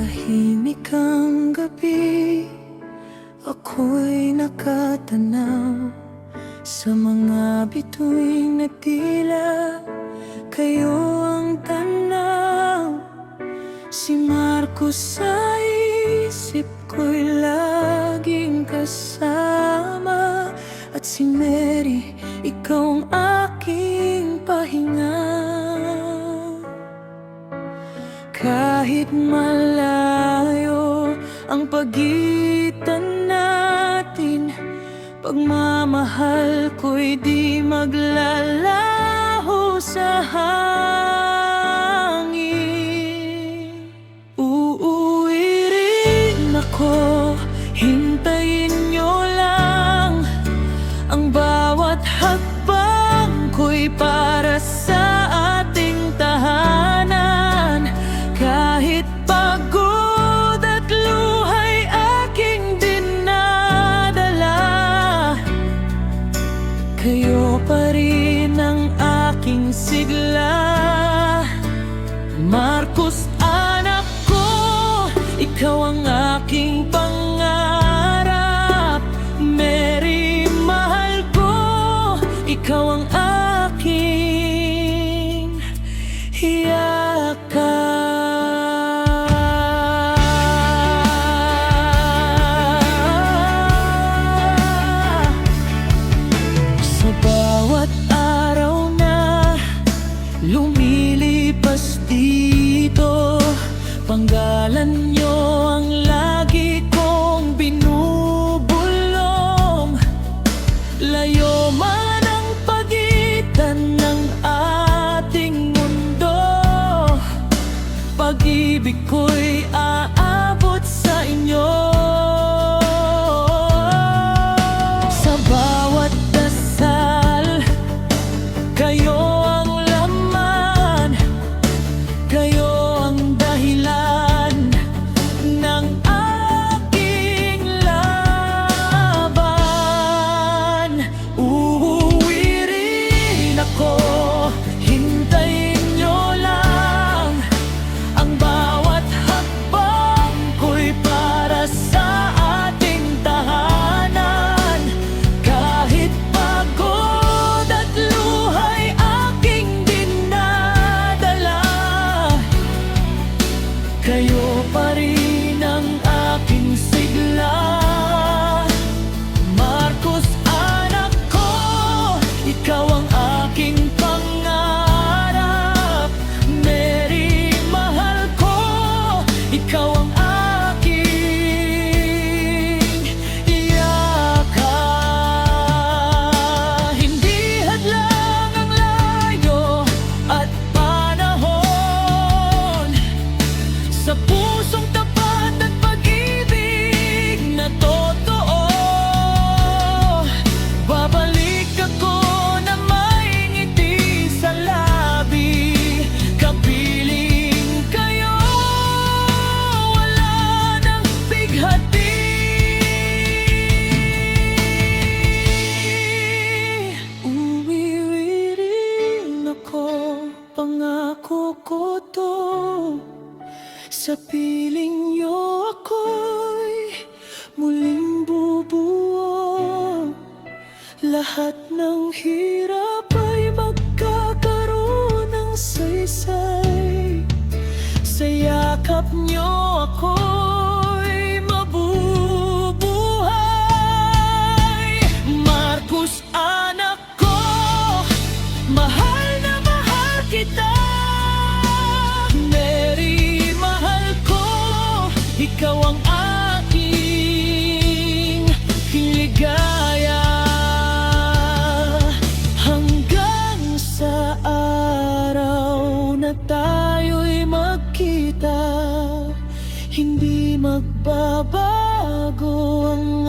tahimik ang gabi, ako'y nakatanaw sa mga bituin na tila kayo ang tanaw. Si Marcos sa isip ko'y laging kasama, at si Mary, ikaw ang aking pahinga. Kahit malayo ang pagitan natin, pagmamahal ko'y di maglalaho sa hangin. Uuwi rin ako, hintayin niyo lang. Ang bawat hakbang ko'y para sa ating tahanan. Kahit pagod at luhay aking dinadala, kayo pa rin ang aking sigla. Marcos, anak ko, ikaw ang aking pangarap. Mary, mahal ko, ikaw ang aking yakap. Sa bawat araw na lumilipas dito, panggalan niyo ang lagi kong binubulong. Layo man ang pagitan ng ating mundo, pag-ibig ko'y aabot sa inyo. Sa bawat dasal, kayo ang laman, kayo ang dahilan ng aking laban. Uuwi rin ako, hintayin niyo lang. Ang bawat hakbang ko'y para sa ating tahanan. Kahit pagod at luhay aking dinadala, kayo pa rin ang aking sigla. Marcos, anak ko, ikaw ang aking pangarap. Mary, mahal ko, ikaw ang aking yakap. Hindi hadlang ang layo at panahon, sa pusong tapat at pag-ibig na totoo. Babalik ako na may ngiti sa labi, kapiling kayo, wala nang bighati. Uwiwi rin ako, pangako ko to. Sa piling niyo ako'y muling bubuo. Lahat ng hirap ay magkakaroon ng saysay. Sa yakap niyo ako'y mabubuhay. Marcos, anak ko, mahal na mahal kita. Mary, mahal ko, ikaw ang aking ligaya. Hanggang sa araw na tayo'y magkita, hindi magbabago ang